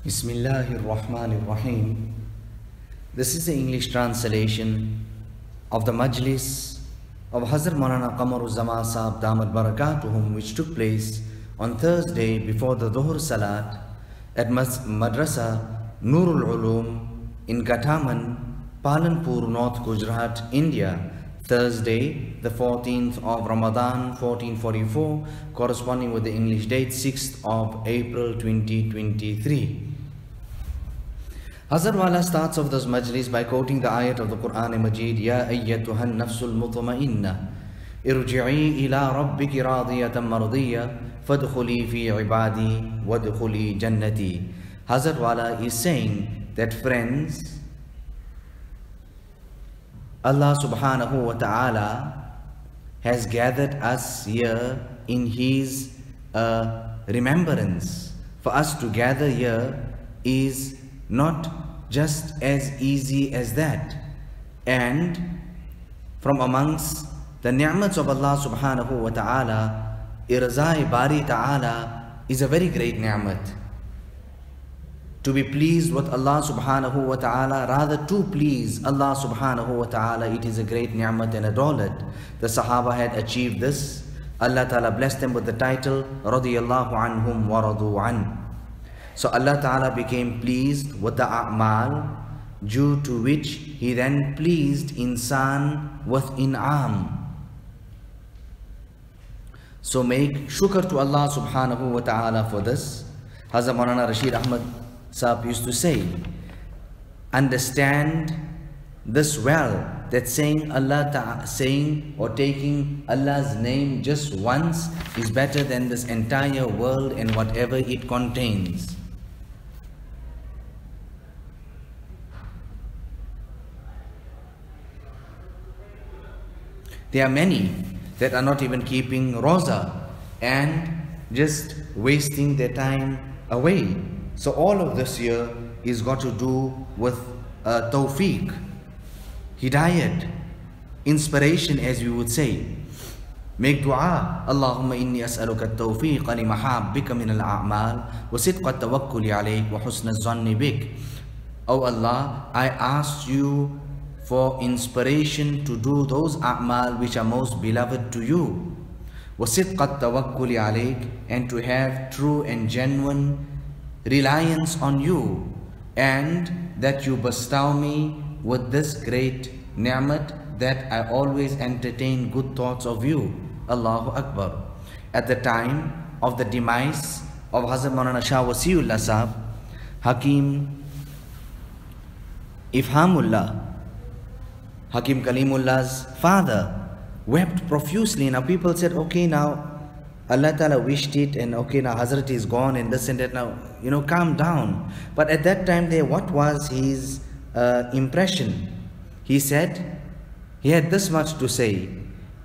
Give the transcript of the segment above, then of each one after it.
Bismillahirrahmanirrahim. This is the English translation of the Majlis of Hazrat Maulana Qamar Uzzaman Saheb Damat Barakatuhum, which took place on Thursday before the Zohr Salat at Madrasa Nurul Ulum in Gataman, Palanpur, North Gujarat, India. Thursday, the 14th of Ramadan, 1444, corresponding with the English date 6th of April 2023. Hazrat Wala starts off this majlis by quoting the ayat of the Quran Majid, Ya ayyatuhan nafsul mutma'inna, irji'i ila rabbiki radiyatan mardiyya, fadkhuli fi ibadi, wadkhuli jannati. Hazrat Wala is saying that, friends, Allah subhanahu wa ta'ala has gathered us here in His remembrance. For us to gather here is not just as easy as that. And from amongst the ni'mats of Allah subhanahu wa ta'ala, Irzai Bari ta'ala is a very great ni'mat. To be pleased with Allah subhanahu wa ta'ala, rather to please Allah subhanahu wa ta'ala, it is a great ni'mat and a dawlat. The Sahaba had achieved this. Allah ta'ala blessed them with the title, radiyallahu anhum wa radu an. So Allah ta'ala became pleased with the a'mal, due to which He then pleased insan with in'am. So make shukr to Allah subhanahu wa ta'ala for this. Hazrat Maulana Rashid Ahmad Saheb used to say, understand this well, that saying or taking Allah's name just once is better than this entire world and whatever it contains. There are many that are not even keeping Roza and just wasting their time away. So all of this here is got to do with tawfiq, hidayat, inspiration, as we would say. Make dua. Allahumma inni as'aluka at-tawfiq li mahabbika min al-a'mal wa sidqa at-tawakkuli alayk wa husna az-zanni bik. Oh Allah, I ask you for inspiration to do those a'mal which are most beloved to you. Wa sidqa at-tawakkuli alayk, and to have true and genuine reliance on you, and that you bestow me with this great ni'mat, that I always entertain good thoughts of you. Allahu Akbar. At the time of the demise of Hazrat Maulana Shah Wasiullah Saheb, Hakim Kalimullah's father wept profusely. Now people said, okay, now Allah Ta'ala wished it, and okay, now Hazrat is gone and this and that, now, calm down. But at that time there, what was his impression? He said, he had this much to say.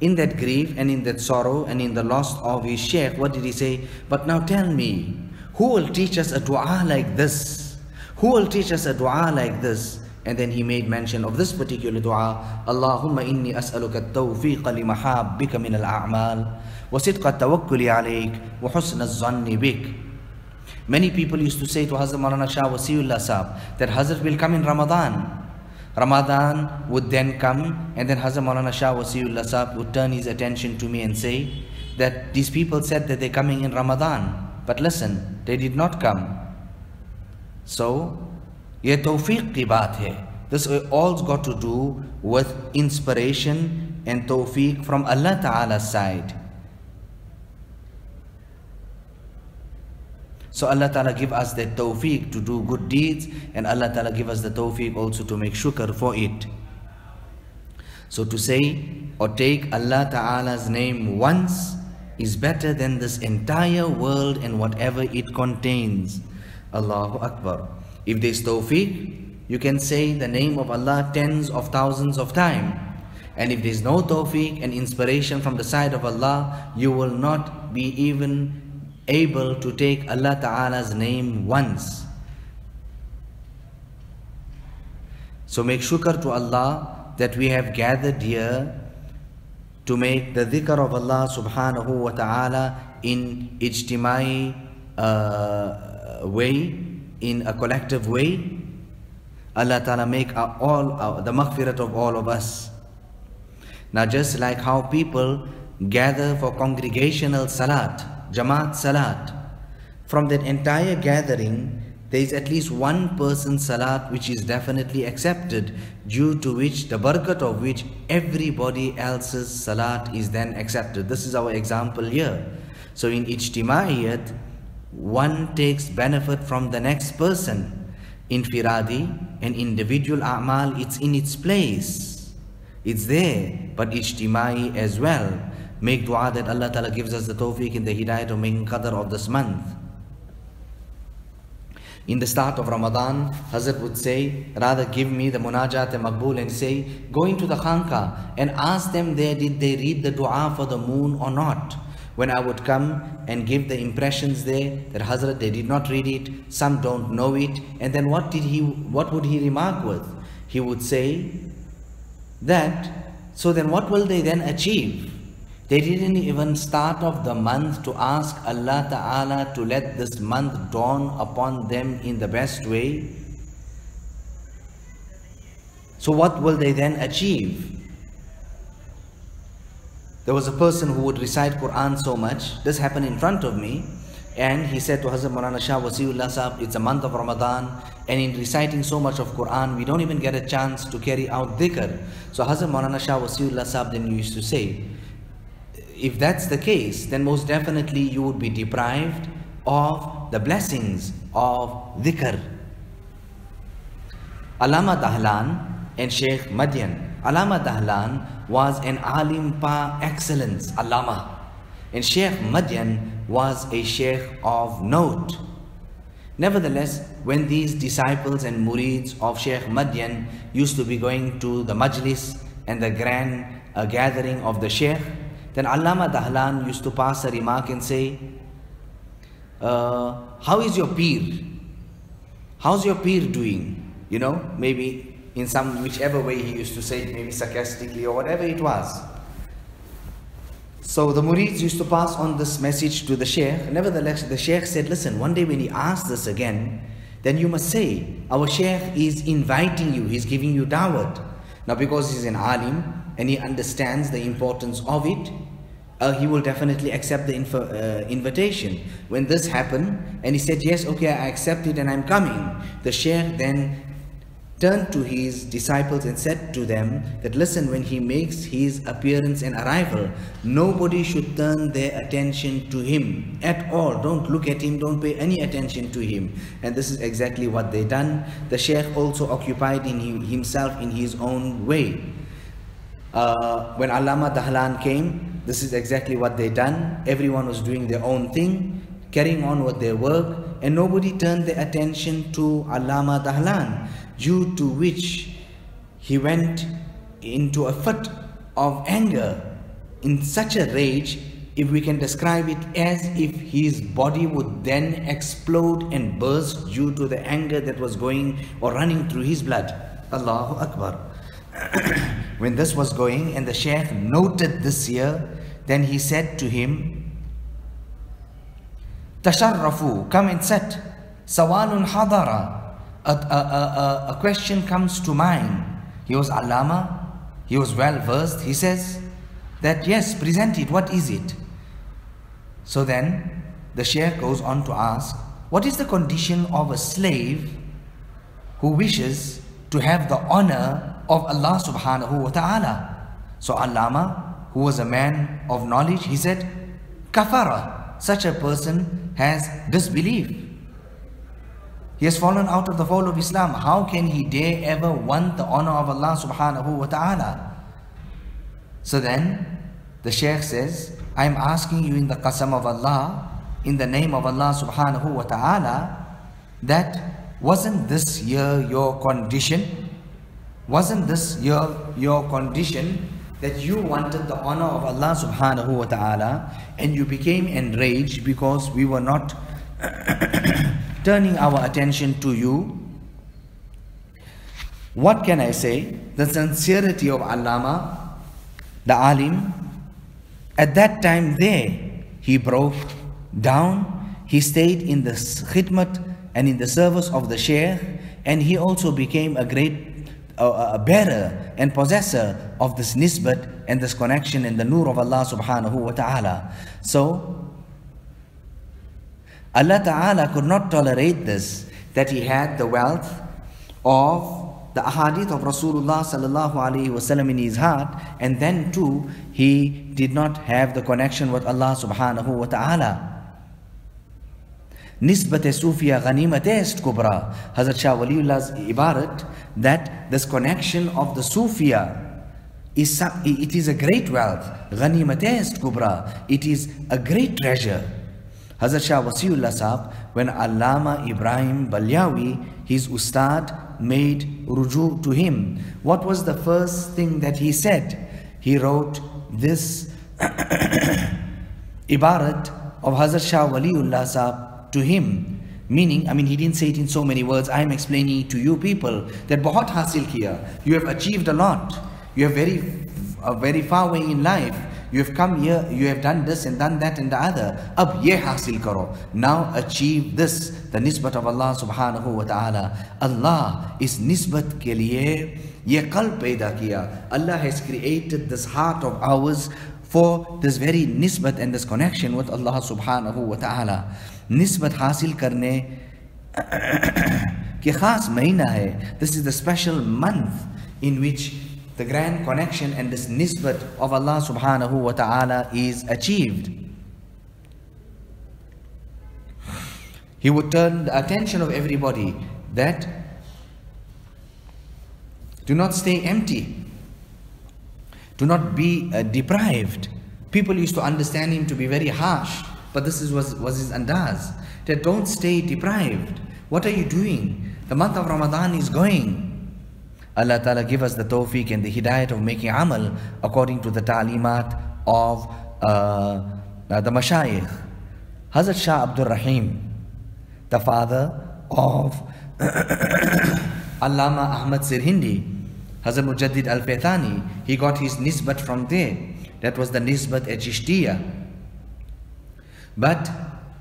In that grief and in that sorrow and in the loss of his Shaykh, what did he say? But now tell me, who will teach us a dua like this? Who will teach us a dua like this? And then he made mention of this particular dua, Allahumma inni as'aluka at-tawfiqa li mahabbika min al-a'mal wa sidqa at-tawakkuli alayk wa husna az-zanni bik. Many people used to say to Hazrat Maulana Shah Wasiullah Saheb that Hazrat will come in Ramadan. Ramadan would then come, and then Hazrat Maulana Shah Wasiullah Saheb would turn his attention to me and say that these people said that they're coming in Ramadan, but listen, they did not come. So ये तौफीक की बात है. This all's got to do with inspiration and tawfiq from Allah Ta'ala's side. So Allah Ta'ala give us that tawfiq to do good deeds, and Allah Ta'ala give us the tawfiq also to make shukr for it. So to say or take Allah Ta'ala's name once is better than this entire world and whatever it contains. Allahu Akbar. If there is tawfiq, you can say the name of Allah tens of thousands of times. And if there is no tawfiq and inspiration from the side of Allah, you will not be even able to take Allah Ta'ala's name once. So make shukr to Allah that we have gathered here to make the dhikr of Allah subhanahu wa ta'ala in ijtimai way, in a collective way, Allah Ta'ala make the maghfirat of all of us. Now just like how people gather for congregational salat, Jamaat salat, from that entire gathering, there is at least one person's salat which is definitely accepted, due to which, the barakat of which, everybody else's salat is then accepted. This is our example here. So in ijtimaiyat, one takes benefit from the next person. Infiradi and individual a'mal, it's in its place. It's there, but ijtimai as well. Make dua that Allah Ta'ala gives us the tawfiq and the hidayah to making qadr of this month. In the start of Ramadan, Hazrat would say, rather give me the munajat and maqbool, and say, go into the khanqa and ask them there, did they read the dua for the moon or not? When I would come and give the impressions there, that Hazrat, they did not read it, some don't know it, and then what would he remark with? He would say that, so then what will they then achieve? They didn't even start off the month to ask Allah Ta'ala to let this month dawn upon them in the best way. So what will they then achieve? There was a person who would recite Quran so much. This happened in front of me. And he said to Hazrat Maulana Shah Wasiullah Saheb, it's a month of Ramadan, and in reciting so much of Quran, we don't even get a chance to carry out dhikr. So Hazrat Maulana Shah Wasiullah Saheb then used to say, if that's the case, then most definitely you would be deprived of the blessings of dhikr. Allama Dahlan and Sheikh Madyan. Allama Dahlan was an alim par excellence, Allama. And Sheikh Madyan was a sheikh of note. Nevertheless, when these disciples and murids of Sheikh Madyan used to be going to the Majlis and the grand gathering of the sheikh, then Allama Dahlan used to pass a remark and say, how is your peer? How's your peer doing? You know, maybe in some, whichever way he used to say it, maybe sarcastically or whatever it was. So the murids used to pass on this message to the sheikh. Nevertheless, the sheikh said, listen, one day when he asks this again, then you must say, our sheikh is inviting you, he's giving you da'wat. Now because he's an alim and he understands the importance of it, he will definitely accept the invitation. When this happened and he said, yes, okay, I accept it and I'm coming, the sheikh then turned to his disciples and said to them that, listen, when he makes his appearance and arrival, nobody should turn their attention to him at all. Don't look at him, don't pay any attention to him. And this is exactly what they done. The sheikh also occupied himself in his own way. When Allama Dahlan came, this is exactly what they done. Everyone was doing their own thing, carrying on with their work, and nobody turned their attention to Allama Dahlan, due to which he went into a fit of anger, in such a rage, if we can describe it as if his body would then explode and burst due to the anger that was going or running through his blood. Allahu Akbar. When this was going and the sheikh noted this here, then he said to him, Tasharrafu, come and sit. Sawalun hadara. A question comes to mind. He was Allama, he was well versed. He says that, yes, present it, what is it? So then the sheikh goes on to ask, what is the condition of a slave who wishes to have the honor of Allah subhanahu wa ta'ala? So Allama, who was a man of knowledge, he said, kafara, such a person has disbelief. He has fallen out of the fold of Islam. How can he dare ever want the honor of Allah subhanahu wa ta'ala? So then the sheikh says, I am asking you in the qasam of Allah, in the name of Allah subhanahu wa ta'ala, that wasn't this year your condition? Wasn't this year your condition that you wanted the honor of Allah subhanahu wa ta'ala and you became enraged because we were not turning our attention to you? What can I say? The sincerity of Allama, the alim, at that time there, he broke down, he stayed in the khidmat and in the service of the Shaykh, and he also became a great bearer and possessor of this nisbat and this connection in the nur of Allah subhanahu wa ta'ala. So Allah ta'ala could not tolerate this, that he had the wealth of the ahadith of Rasulullah sallallahu alaihi wasallam in his heart, and then too he did not have the connection with Allah subhanahu wa ta'ala. Nisbat Sufiya ghanimat est kubra. Hazrat Shah Waliullah's ibarat that this connection of the Sufiya it is a great wealth. Ghanimat est kubra. It is a great treasure. Hazrat Shah Wasiullah Sahab, when Allama Ibrahim Balyawi, his ustad, made ruju to him, what was the first thing that he said? He wrote this ibarat of Hazrat Shah Waliullah Sahab to him, meaning, I mean, he didn't say it in so many words. I am explaining to you people that bahut hasil kiya, you have achieved a lot, you are very far away in life, you have come here, you have done this and done that and the other. Ab ye hasil karo, now achieve this, the nisbat of Allah subhanahu wa ta'ala. Allah is nisbat ke liye ye qalb paida kiya. Allah has created this heart of ours for this very nisbat and this connection with Allah subhanahu wa ta'ala. Nisbat hasil karne ki khas mahina hai. This is the special month in which the grand connection and this nisbat of Allah subhanahu wa ta'ala is achieved. He would turn the attention of everybody that do not stay empty, do not be deprived. People used to understand him to be very harsh, but this was his andaz, that don't stay deprived. What are you doing? The month of Ramadan is going. Allah Ta'ala give us the tawfiq and the hidayat of making amal according to the ta'limat of the mashayikh. Hazrat Shah Abdul Rahim, the father of Allama Ahmad Sirhindi, Hazrat Mujaddid Al-Faithani, he got his nisbat from there. That was the nisbat at Chishtiya. But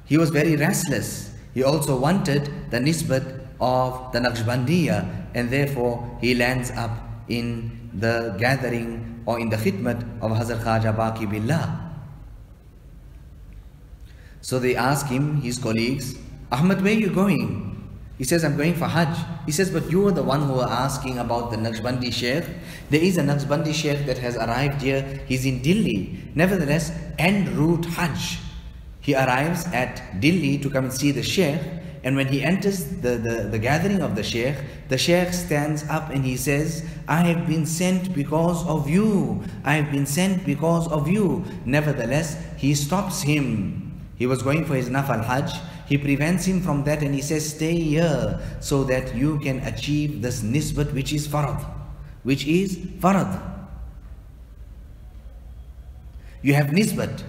he was very restless. He also wanted the nisbat of the Naqshbandiya, and therefore he lands up in the gathering or in the khidmat of Hazrat Khaja Baqi Billah. So they ask him, his colleagues, Ahmad, where are you going? He says, I'm going for Hajj. He says, but you are the one who are asking about the Naqshbandi Sheikh. There is a Naqshbandi Sheikh that has arrived here. He's in Delhi. Nevertheless, en route Hajj, he arrives at Delhi to come and see the Sheikh. And when he enters the gathering of the Sheikh stands up and he says, I have been sent because of you. I have been sent because of you. Nevertheless, he stops him. He was going for his Nafal Hajj. He prevents him from that and he says, stay here so that you can achieve this nisbat which is farad. Which is farad. You have nisbat.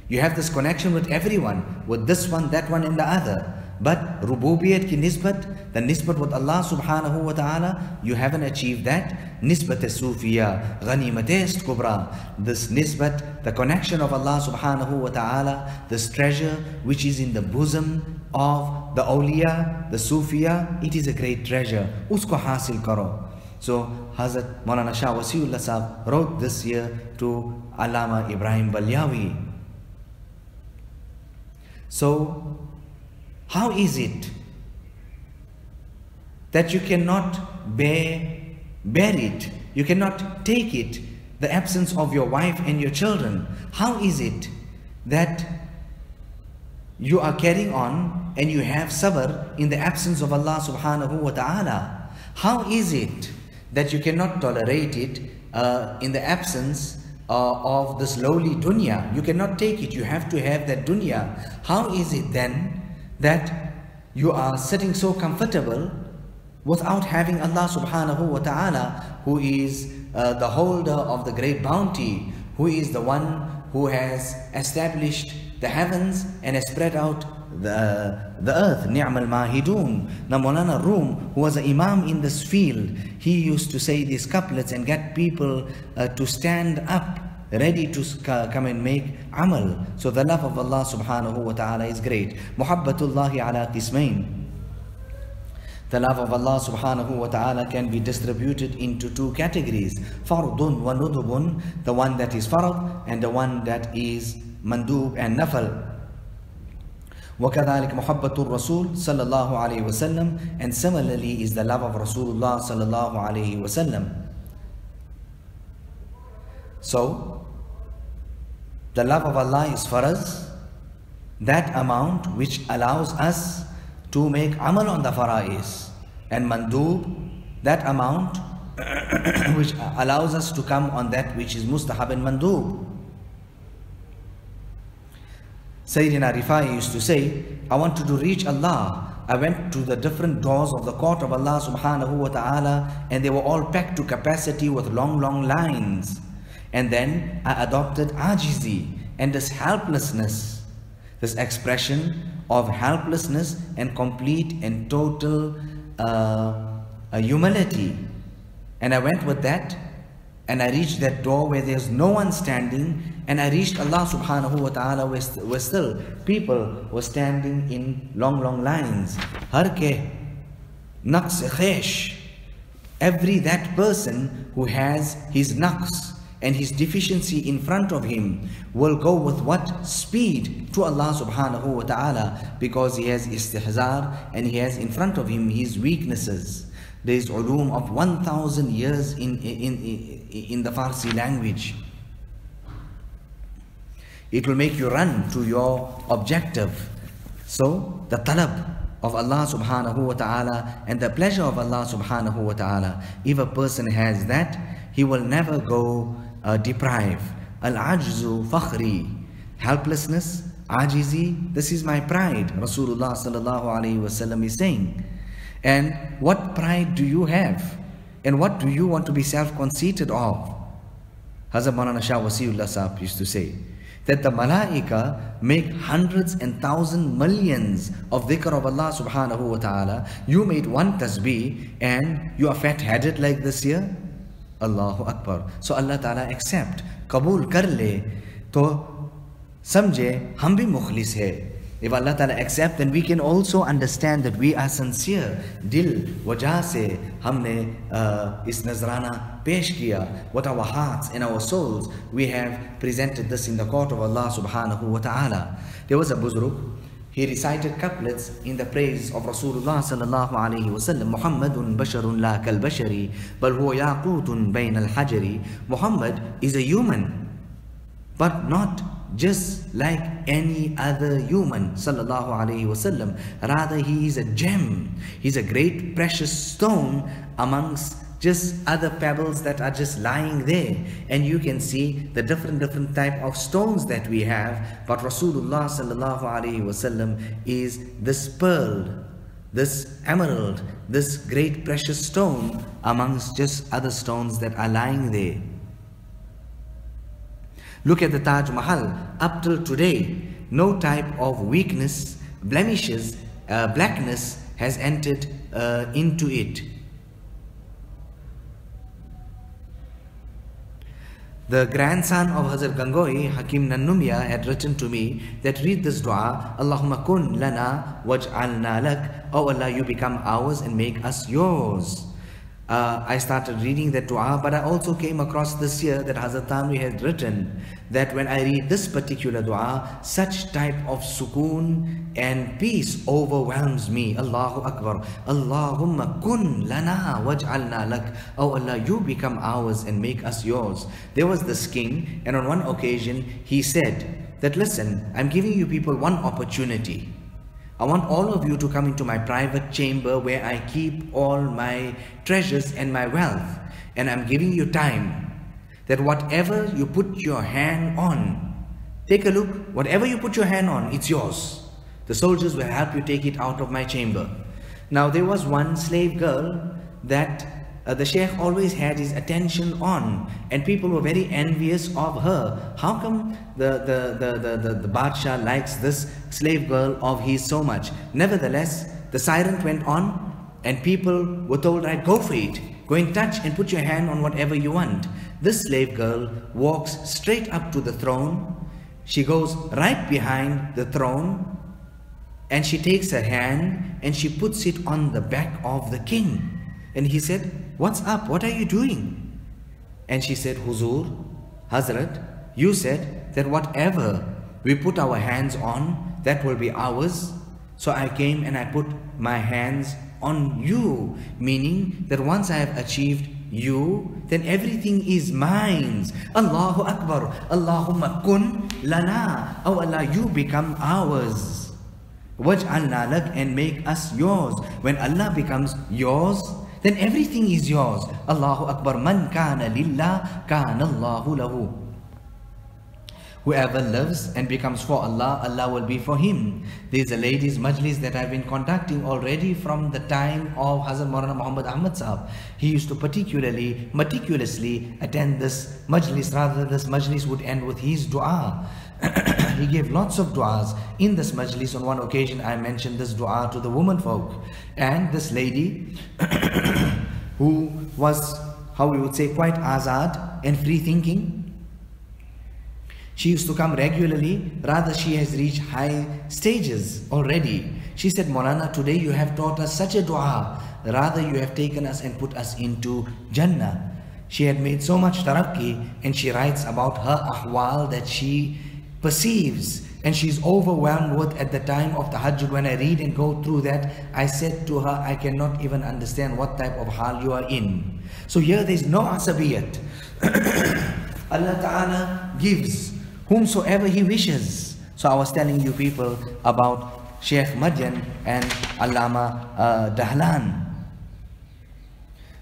You have this connection with everyone, with this one, that one and the other. But rububiyat ki nisbat, the nisbat with Allah subhanahu wa ta'ala, you haven't achieved that. Nisbat sufiya, ghanimat est kubra. This nisbat, the connection of Allah subhanahu wa ta'ala, this treasure which is in the bosom of the awliya, the sufiya, it is a great treasure. Usko hasil karo. So Hazrat Maulana Shah Wasiullah Sahab wrote this year to Allama Ibrahim Balyawi. So how is it that you cannot bear it, you cannot take it, the absence of your wife and your children? How is it that you are carrying on and you have sabr in the absence of Allah subhanahu wa ta'ala? How is it that you cannot tolerate it in the absence of this lowly dunya? You cannot take it, you have to have that dunya. How is it then that you are sitting so comfortable without having Allah subhanahu wa ta'ala, who is the holder of the great bounty, who is the one who has established the heavens and has spread out the earth? Ni'mal mahidun. Now Maulana Rum, who was an imam in this field, he used to say these couplets and get people to stand up ready to come and make amal. So the love of Allah subhanahu wa ta'ala is great. Muhabbatullahi ala qismain. The love of Allah subhanahu wa ta'ala can be distributed into two categories. Fardun wa nudubun, the one that is fard and the one that is mandub and nafal. وَكَذَلِكَ مُحَبَّةُ الرَّسُولِ صلى الله عليه وسلم, and similarly is the love of Rasulullah صلى الله عليه وسلم. So, the love of Allah is for us that amount which allows us to make amal on the fara'is, and mandub, that amount which allows us to come on that which is mustahab and mandub. Sayyidina Rifai used to say, I wanted to reach Allah. I went to the different doors of the court of Allah subhanahu wa ta'ala, and they were all packed to capacity with long lines. And then I adopted ajizi, and this helplessness, this expression of helplessness and complete and total humility. And I went with that, and I reached that door where there's no one standing, and I reached Allah subhanahu wa ta'ala where still people were standing in long lines. Har ke naqs khesh, every that person who has his naqs and his deficiency in front of him will go with what? Speed to Allah subhanahu wa ta'ala, because he has istihzar and he has in front of him his weaknesses. There is ulum of 1,000 years in the Farsi language. It will make you run to your objective. So the talab of Allah subhanahu wa ta'ala and the pleasure of Allah subhanahu wa ta'ala, if a person has that, he will never go deprived. Al-ajzu fakhri, helplessness, ajizi, this is my pride, Rasulullah sallallahu alayhi wasallam is saying. And what pride do you have? And what do you want to be self-conceited of? Hazrat Maulana Shah Wasiullah Saheb used to say that the malaika make hundreds and thousands, millions of dhikr of Allah subhanahu wa ta'ala. You made one tasbih and you are fat-headed like this year? Allahu Akbar. So Allah Ta'ala accept, kabul kar le, to samjhe hum bhi mukhlis hai. If Allah Ta'ala accept, then we can also understand that we are sincere. Dil wajah se humne is nazrana pesh kiya. What our hearts and our souls, we have presented this in the court of Allah subhanahu wa ta'ala. There was a buzruk, he recited couplets in the praise of Rasulullah sallallahu alayhi wasallam. Muhammadun basharun la kal bashari, bal huwa yaqutun bain al hajari. Muhammad is a human, but not just like any other human, sallallahu alayhi wasallam. Rather, he is a gem. He's a great precious stone amongst just other pebbles that are just lying there. And you can see the different type of stones that we have. But Rasulullah sallallahu alayhi wasallam is this pearl, this emerald, this great precious stone amongst just other stones that are lying there. Look at the Taj Mahal. Up till today, no type of weakness, blemishes, blackness has entered into it. The grandson of Hazrat Gangoi, Hakim Nannumia, had written to me that read this dua, Allahumma kun lana waj'alna lak. Oh Allah, you become ours and make us yours. I started reading that dua, but I also came across this year that Hazrat Tanwi had written that when I read this particular dua, such type of sukoon and peace overwhelms me. Allahu Akbar. Allahumma kun lana waj'alna lak. Oh Allah, you become ours and make us yours. There was this king, and on one occasion he said that, listen, I'm giving you people one opportunity. I want all of you to come into my private chamber where I keep all my treasures and my wealth. And I'm giving you time that whatever you put your hand on, take a look, whatever you put your hand on, it's yours. The soldiers will help you take it out of my chamber. Now there was one slave girl that the Sheikh always had his attention on, and people were very envious of her. How come the Badshah likes this slave girl of his so much? Nevertheless, the siren went on, and people were told, right, go for it. Go and touch and put your hand on whatever you want. This slave girl walks straight up to the throne. She goes right behind the throne, And she takes her hand and she puts it on the back of the king. And he said, "What's up? What are you doing?" And she said, "Huzur, Hazrat, you said that whatever we put our hands on, that will be ours. So I came and I put my hands on you," meaning that once I have achieved you, then everything is mine. Allahu Akbar. Allahumma kun lana. Oh Allah, you become ours. Waj'alna lak, and make us yours. When Allah becomes yours, then everything is yours. Allahu Akbar. Man kana lillah, kana Allahu lahu. Whoever lives and becomes for Allah, Allah will be for him. There's a ladies' majlis that I've been conducting already from the time of Hazrat Maulana Muhammad Ahmad Saheb. He used to meticulously attend this majlis. Rather, this majlis would end with his dua. He gave lots of du'as in this majlis. On one occasion, I mentioned this du'a to the women folk. And this lady, who was, how we would say, quite azad and free thinking, she used to come regularly. Rather, she has reached high stages already. She said, "Maulana, today you have taught us such a dua. Rather, you have taken us and put us into Jannah." She had made so much tarakki, and she writes about her ahwal that she perceives and she's overwhelmed with at the time of the Tahajjud. When I read and go through that, I said to her, I cannot even understand what type of hal you are in. So here there's no asabiyat. Allah Ta'ala gives whomsoever He wishes. So I was telling you people about Sheikh Madyan and Allama Dahlan.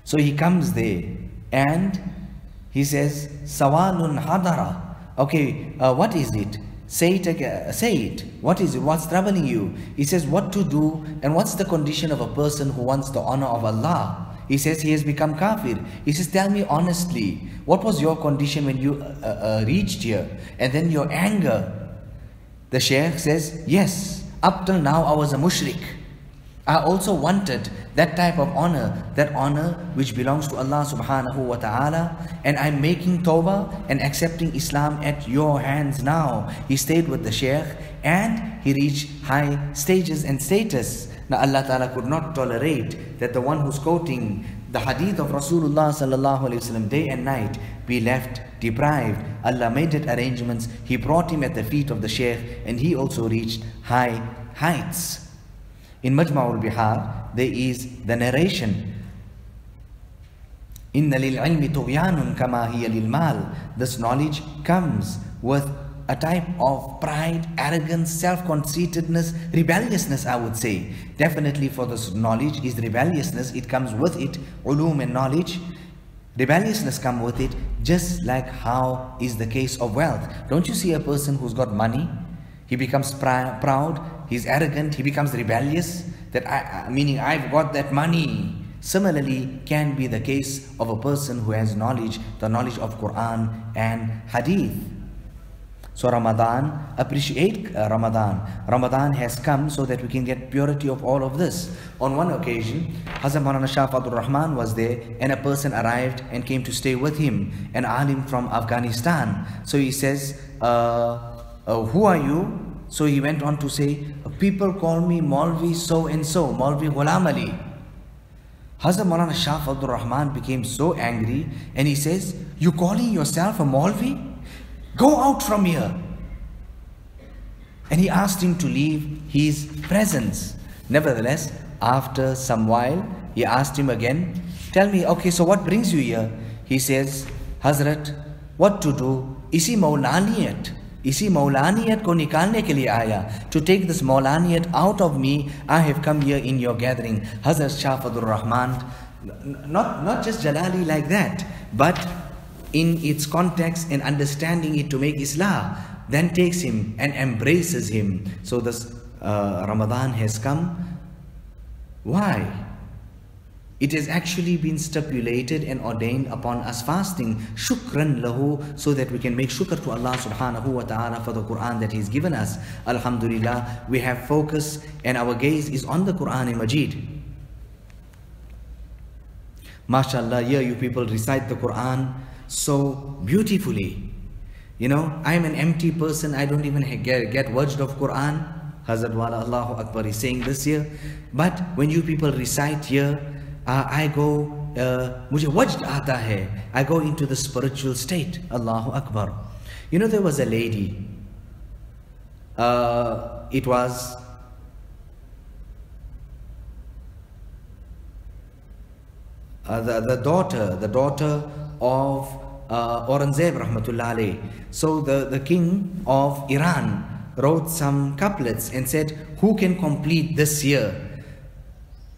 So he comes there and he says, "Sawalun hadara." Okay, what is it? Say it again. Say it. What is it? What's troubling you? He says, what to do and what's the condition of a person who wants the honor of Allah? He says he has become kafir. He says, tell me honestly, what was your condition when you reached here? And then your anger. The Shaykh says, yes, up till now I was a mushrik. I also wanted that type of honor, that honor which belongs to Allah subhanahu wa ta'ala, and I'm making tawbah and accepting Islam at your hands now. He stayed with the Shaykh and he reached high stages and status. Now Allah ta'ala could not tolerate that the one who's quoting the hadith of Rasulullah sallallahu alayhi wasallam day and night be left deprived. Allah made it arrangements. He brought him at the feet of the Shaykh and he also reached high heights. In Majma'ul Bihar, there is the narration, Inna lil ilmi tughyanun kama hiya lil mal. This knowledge comes with a type of pride, arrogance, self-conceitedness, rebelliousness, I would say. Definitely for this knowledge is rebelliousness. It comes with it, ulum and knowledge. Rebelliousness comes with it, just like how is the case of wealth. Don't you see a person who's got money? He becomes proud, he's arrogant, he becomes rebellious, that meaning I've got that money. Similarly, can be the case of a person who has knowledge, the knowledge of Quran and Hadith. So Ramadan, appreciate Ramadan. Ramadan has come so that we can get purity of all of this. On one occasion, Hazrat Maulana Shah Fadul Rahman was there and a person arrived and came to stay with him, an alim from Afghanistan. So he says, who are you? So he went on to say, people call me Maulvi so and so, Maulvi Ghulam Ali. Hazrat Maulana Shah Fadul Rahman became so angry and he says, you calling yourself a Maulvi? Go out from here. And he asked him to leave his presence. Nevertheless, after some while, he asked him again, tell me, okay, so what brings you here? He says, Hazrat, what to do? Isi Maulaniyat. Isi Maulaniyat ko nikalne ke liye aaya. To take this Maulaniyat out of me, I have come here in your gathering. Hazrat Shah Fadul Rahman, not just Jalali like that, but in its context and understanding it to make Islah, then takes him and embraces him. So this Ramadan has come. Why? It has actually been stipulated and ordained upon us fasting, shukran lahu, so that we can make shukr to Allah subhanahu wa ta'ala for the Quran that He's given us. Alhamdulillah, we have focus and our gaze is on the Quran Majid. MashaAllah, here you people recite the Quran so beautifully. You know, I'm an empty person, I don't even get wajд of Quran. Hazrat Wala Allahu Akbar is saying this here. But when you people recite here, I go, mujhe wajd aata hai. I go into the spiritual state. Allahu Akbar. You know, there was a lady. It was the daughter of Aurangzeb Rahmatullah alayh. So the king of Iran wrote some couplets and said, who can complete this year?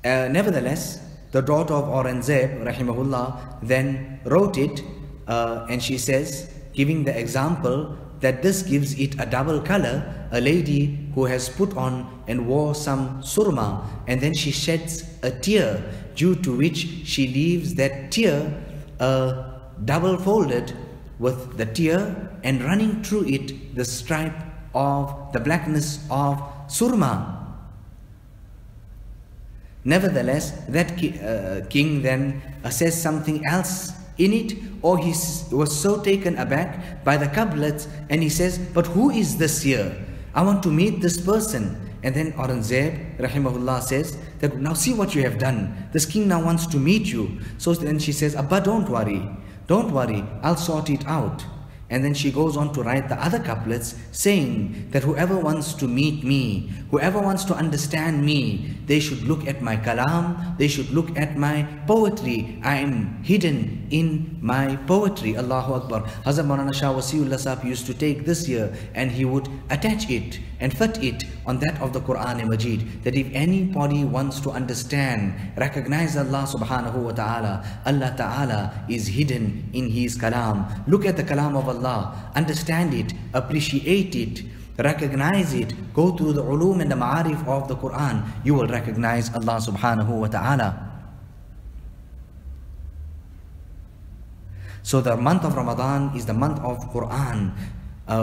Nevertheless, the daughter of Aurangzeb Rahimahullah then wrote it, and she says, giving the example that this gives it a double color. A lady who has put on and wore some surma, and then she sheds a tear, due to which she leaves that tear double folded with the tear, and running through it the stripe of the blackness of surma. Nevertheless, that king then says something else in it, or he was so taken aback by the couplets, and he says, but who is this here? I want to meet this person. And then Aurangzeb Rahimahullah says that, now see what you have done. This king now wants to meet you. So then she says, Abba, don't worry, I'll sort it out. And then she goes on to write the other couplets, saying that whoever wants to meet me, whoever wants to understand me, they should look at my kalam, they should look at my poetry. I am hidden in my poetry. Allahu Akbar. Hazrat Maulana Shah Wasiullah Sahib used to take this year and he would attach it and fit it on that of the Quran Majid, that if anybody wants to understand, recognize Allah subhanahu wa ta'ala, Allah ta'ala is hidden in his kalam. Look at the kalam of Allah, understand it, appreciate it, recognize it, go through the ulum and the ma'arif of the Quran, you will recognize Allah subhanahu wa ta'ala. So the month of Ramadan is the month of Quran.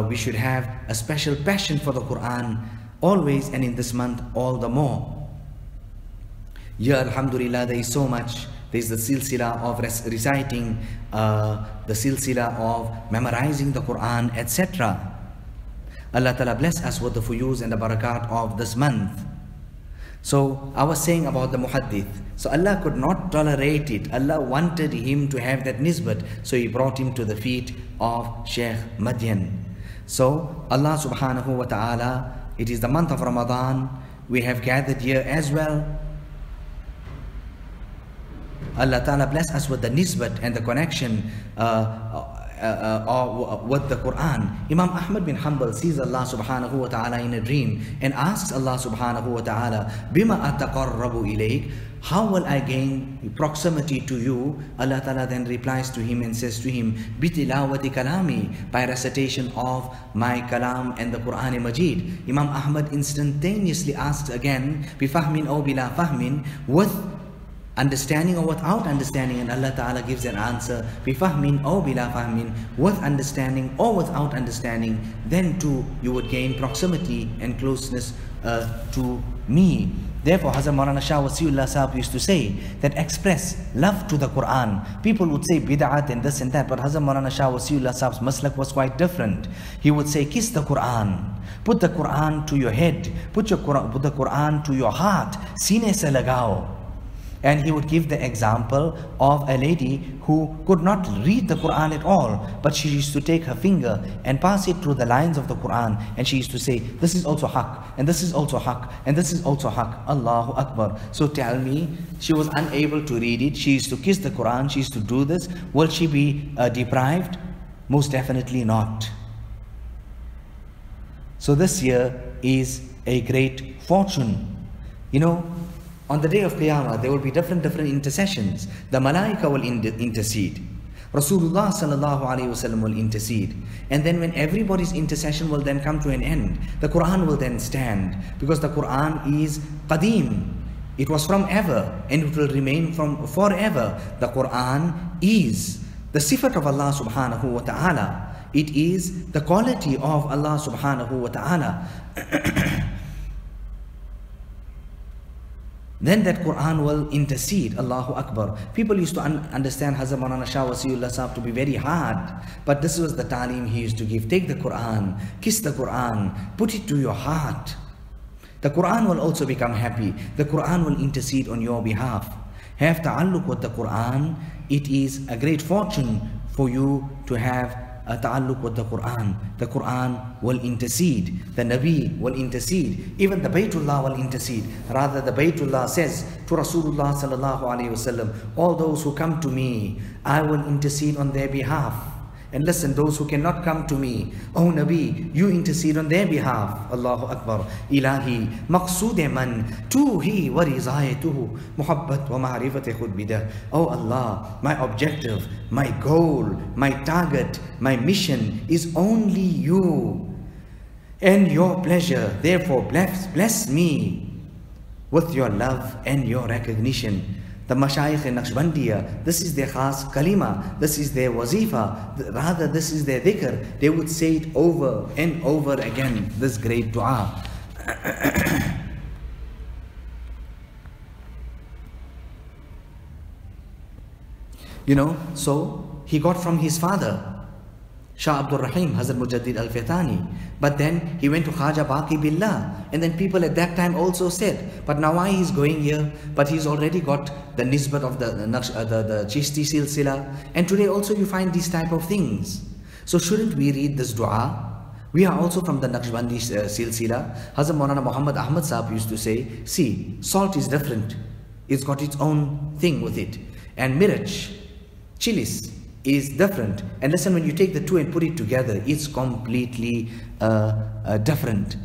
We should have a special passion for the Quran always, and in this month all the more. Yeah, alhamdulillah, there is so much. There is the silsila of reciting, the silsila of memorizing the Quran, etc. Allah Ta'ala bless us with the fuyuz and the barakat of this month. So I was saying about the muhaddith. So Allah could not tolerate it. Allah wanted him to have that nisbat. So he brought him to the feet of Sheikh Madian. So Allah subhanahu wa ta'ala, it is the month of Ramadan. We have gathered here as well. Allah Ta'ala bless us with the nisbat and the connection with the Quran. Imam Ahmad bin Hanbal sees Allah subhanahu wa ta'ala in a dream and asks Allah subhanahu wa ta'ala, Bima ataqarrabu ilayk, how will I gain proximity to you? Allah Ta'ala then replies to him and says to him, Bitilawati kalami, by recitation of my kalam and the Quran Majid. Imam Ahmad instantaneously asks again, Bifahmin aw bila fahmin, with understanding or without understanding, and Allah Ta'ala gives an answer, bifahmin or bila fahmin, with understanding or without understanding, then too you would gain proximity and closeness to me. Therefore, Hazrat Maulana Shah Wasiullah Sahib used to say that express love to the Quran. People would say bid'at and this and that, but Hazrat Maulana Shah Wasiullah Sahib's maslak was quite different. He would say, kiss the Quran, put the Quran to your head, put the Quran to your heart, sine se lagao. And he would give the example of a lady who could not read the Quran at all, but she used to take her finger and pass it through the lines of the Quran, and she used to say, this is also haqq, and this is also haqq, and this is also haqq. Allahu Akbar. So tell me, she was unable to read it, she used to kiss the Quran, she used to do this. Will she be deprived? Most definitely not. So this year is a great fortune. You know, on the day of Qiyamah, there will be different intercessions. The Malaika will intercede. Rasulullah sallallahu alaihi wasallam will intercede. And then when everybody's intercession will then come to an end, the Quran will then stand. Because the Quran is qadim. It was from ever, and it will remain from forever. The Quran is the sifat of Allah subhanahu wa ta'ala. It is the quality of Allah subhanahu wa ta'ala. Then that Quran will intercede. Allahu Akbar. People used to understand Hazrat Maulana Shah Wasiullah Sahib to be very hard, but this was the talim he used to give. Take the Quran, kiss the Quran, put it to your heart. The Quran will also become happy. The Quran will intercede on your behalf. Have ta'alluq with the Quran. It is a great fortune for you to have a ta'alluq with the Quran. The Quran will intercede. The Nabi will intercede. Even the Baytullah will intercede. Rather, the Baytullah says to Rasulullah sallallahu alayhi wasallam, all those who come to me, I will intercede on their behalf. And listen, those who cannot come to me, oh Nabi, you intercede on their behalf. Allahu Akbar. Ilahi, maqsood man, tuhi wa rizayatuhu, muhabbat wa ma'rifat khud bidah. Oh Allah, my objective, my goal, my target, my mission is only you and your pleasure. Therefore, bless me with your love and your recognition. The Mashayikh in Naqshbandiya, this is their khas kalima, this is their wazifa, rather this is their dhikr. They would say it over and over again, this great dua. You know, so he got from his father, Shah Abdul Rahim, Hazrat Mujaddid Al-Fathani. But then he went to Khaja Baqi Billah. And then people at that time also said, but now why he's going here? But he's already got the nisbat of the Chishti silsila. And today also you find these type of things. So shouldn't we read this dua? We are also from the Naqshbandi silsila. Hazrat Maulana Mohammad Ahmad Saheb used to say, see, salt is different. It's got its own thing with it. And mirch, chilies, is different. And listen, when you take the two and put it together, it's completely different.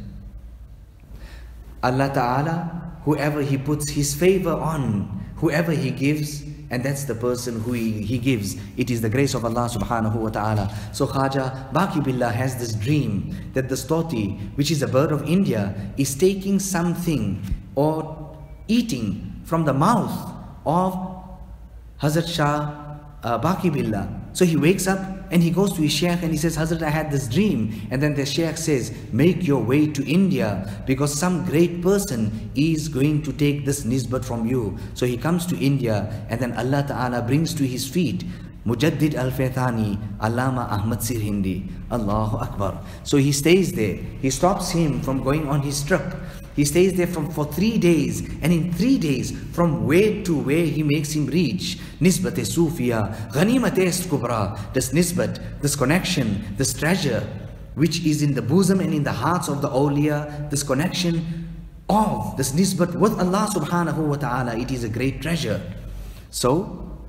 Allah Ta'ala, whoever He puts His favor on, whoever He gives, and that's the person who he gives. It is the grace of Allah Subhanahu wa Ta'ala. So Khaja Baqi Billah has this dream that the stoti, which is a bird of India, is taking something or eating from the mouth of Hazrat Shah Baqi Billah. So he wakes up and he goes to his Shaykh and he says, Hazrat, I had this dream. And then the Shaykh says, make your way to India because some great person is going to take this nisbat from you. So he comes to India and then Allah Ta'ala brings to his feet Mujaddid Al-Fathani, Allama Ahmad Sirhindi. Allahu Akbar. So he stays there. He stops him from going on his trip. He stays there for 3 days, and in 3 days, from where to where he makes him reach. Nisbat-e Sufiya, Ghanimat-e Kubra, this nisbat, this connection, this treasure, which is in the bosom and in the hearts of the awliya, this connection of this nisbat with Allah Subhanahu wa Ta'ala, it is a great treasure. So,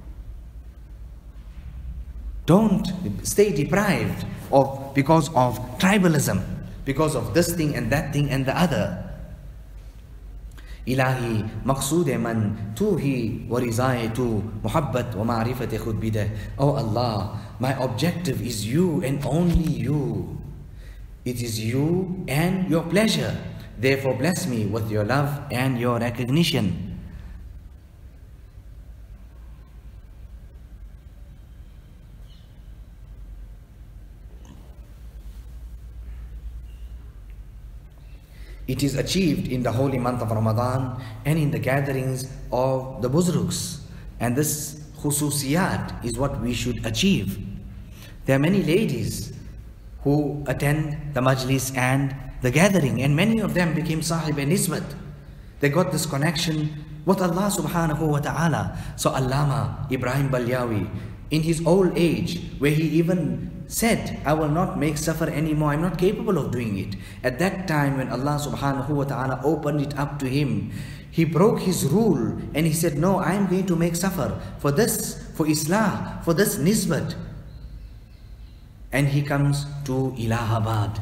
don't stay deprived of because of tribalism, because of this thing and that thing and the other. Ilahi, maqsood man, tuhi wa rizai tu, muhabbat wa ma'rifat khud bidah. Oh Allah, my objective is you and only you. It is you and your pleasure. Therefore bless me with your love and your recognition. It is achieved in the holy month of Ramadan and in the gatherings of the Buzrugs. And this khususiyat is what we should achieve. There are many ladies who attend the Majlis and the gathering, and many of them became Saheb and Nisbat. They got this connection with Allah Subhanahu wa Ta'ala. So Allama Ibrahim Balyawi, in his old age, where he even said, I will not make suffer anymore, I'm not capable of doing it. At that time when Allah Subhanahu wa Ta'ala opened it up to him, he broke his rule and he said, no, I am going to make suffer for this, for Islah, for this nisbat. And he comes to Allahabad.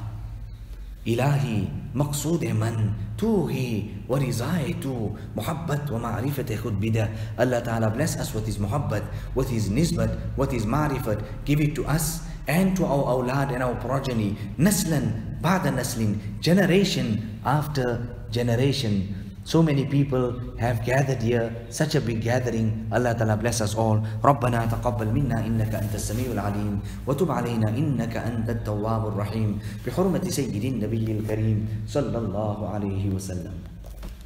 Ilahi, maqsood man, tuhi wa rizaitu, muhabbat wa ma'rifat khud bidah. Allah Ta'ala bless us with His muhabbat, with His nisbat, with His ma'rifat. Give it to us and to our awlad and our progeny, naslan ba'da naslin, generation after generation. So many people have gathered here, such a big gathering. Allah Ta'ala bless us all. ربنا تقبل منا إنك أنت السميع العليم وتب علينا إنك أنت التواب الرحيم بحرمة سيد النبي الكريم صلى الله عليه وسلم.